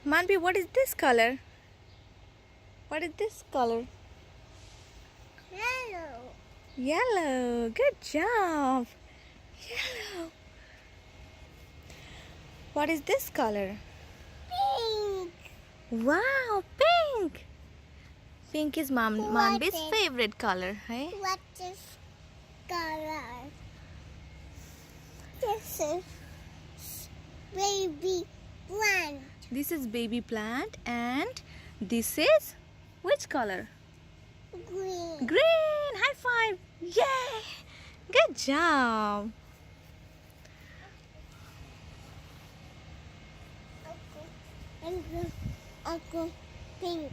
Manvi, what is this color? What is this color? Yellow. Yellow. Good job. Yellow. What is this color? Pink. Wow, pink. Pink is Manvi's is- favorite color, hey? What is color? This is baby plant. This is baby plant and this is which color? Green. Green. High five. Yay. Good job. Pink.